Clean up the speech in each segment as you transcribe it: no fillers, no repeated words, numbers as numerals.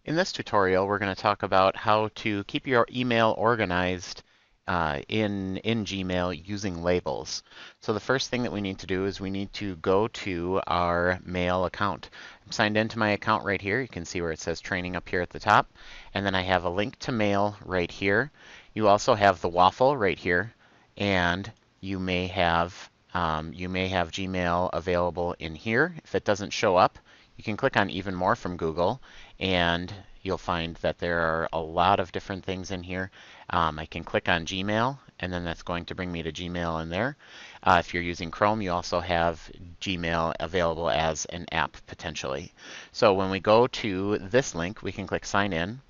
In this tutorial, we're going to talk about how to keep your email organized in Gmail using labels. So the first thing that we need to do is we need to go to our mail account. I'm signed into my account right here. You can see where it says training up here at the top. And then I have a link to mail right here. You also have the waffle right here. And you may have Gmail available in here. If it doesn't show up, you can click on Even More from Google, and you'll find that there are a lot of different things in here. I can click on Gmail, and then that's going to bring me to Gmail in there. If you're using Chrome, you also have Gmail available as an app potentially. So when we go to this link, we can click Sign In.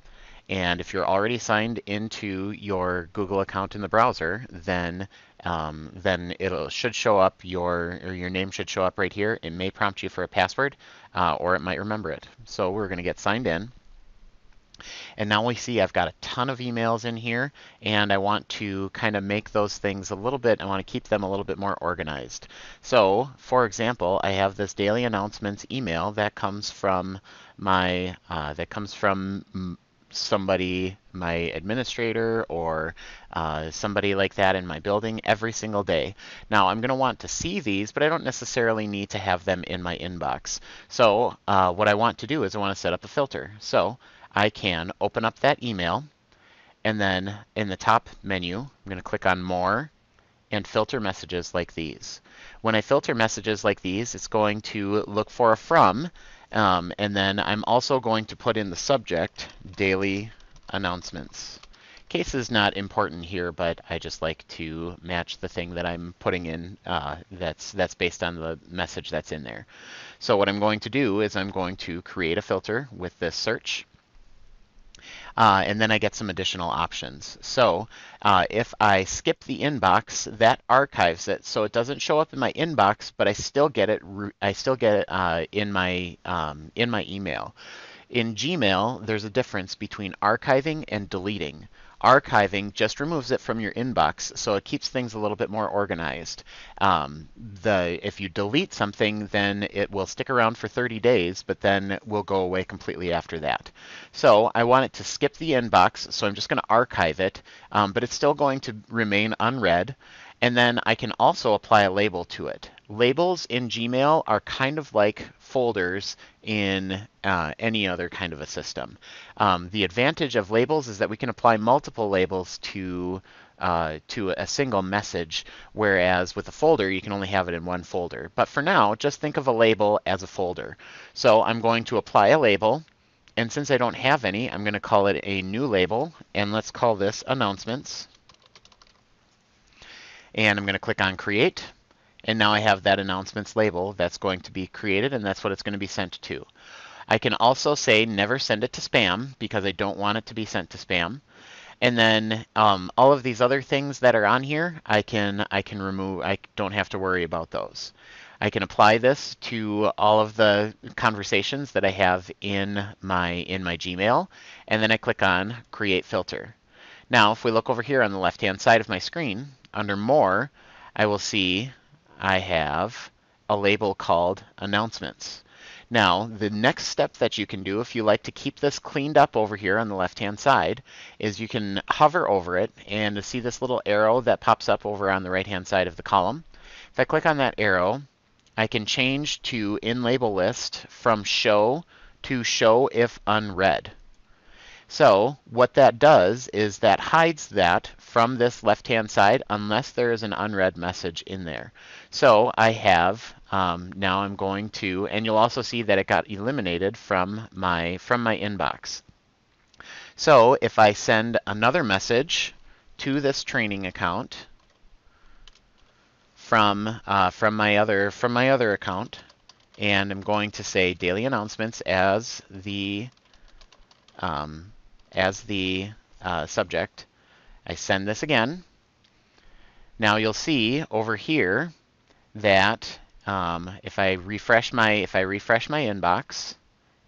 And if you're already signed into your Google account in the browser, then it should show up your name should show up right here. It may prompt you for a password, or it might remember it. So we're going to get signed in. And now we see I've got a ton of emails in here, and I want to kind of make those things I want to keep them a little bit more organized. So, for example, I have this daily announcements email that comes from somebody, my administrator, or somebody like that in my building every single day. Now, I'm going to want to see these, but I don't necessarily need to have them in my inbox. So what I want to do is I want to set up a filter. So I can open up that email, and then in the top menu, I'm going to click on More and filter messages like these. When I filter messages like these, it's going to look for a from, and then I'm also going to put in the subject, daily announcements. Case is not important here, but I just like to match the thing that I'm putting in that's based on the message that's in there. So what I'm going to do is I'm going to create a filter with this search. And then I get some additional options. So if I skip the inbox, that archives it, so it doesn't show up in my inbox, but I still get it. In my email. In Gmail, there's a difference between archiving and deleting. Archiving just removes it from your inbox, so it keeps things a little bit more organized. If you delete something, then it will stick around for 30 days, but then will go away completely after that. So I want it to skip the inbox, so I'm just going to archive it, but it's still going to remain unread. And then I can also apply a label to it. Labels in Gmail are kind of like folders in any other kind of a system. The advantage of labels is that we can apply multiple labels to a single message, whereas with a folder, you can only have it in one folder. But for now, just think of a label as a folder. So I'm going to apply a label, and since I don't have any, I'm going to call it a new label, and let's call this announcements. And I'm going to click on Create. And now I have that announcements label that's going to be created, and that's what it's going to be sent to. I can also say never send it to spam because I don't want it to be sent to spam. And then all of these other things that are on here, I can remove. I don't have to worry about those. I can apply this to all of the conversations that I have in my Gmail, and then I click on Create Filter. Now, if we look over here on the left-hand side of my screen, under More, I will see I have a label called Announcements. Now, the next step that you can do if you like to keep this cleaned up over here on the left-hand side is you can hover over it and see this little arrow that pops up over on the right-hand side of the column. If I click on that arrow, I can change to In Label List from Show to Show If Unread. So what that does is that hides that from this left-hand side unless there is an unread message in there. So I have, now I'm going to, and you'll also see that it got eliminated from my inbox. So if I send another message to this training account from my other account, and I'm going to say daily announcements as the subject. I send this again. Now you'll see over here that if I refresh my inbox,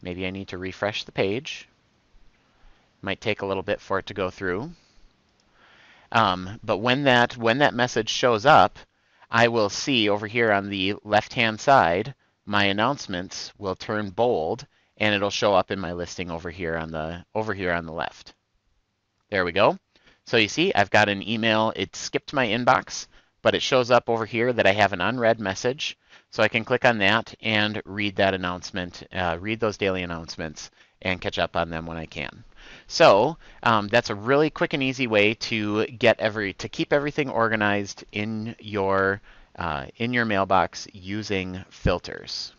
maybe I need to refresh the page. Might take a little bit for it to go through. But when that message shows up, I will see over here on the left-hand side, my announcements will turn bold, and it'll show up in my listing over here on the left. There we go. So you see, I've got an email. It skipped my inbox, but it shows up over here that I have an unread message. So I can click on that and read that announcement, read those daily announcements, and catch up on them when I can. So that's a really quick and easy way to keep everything organized in your mailbox using filters.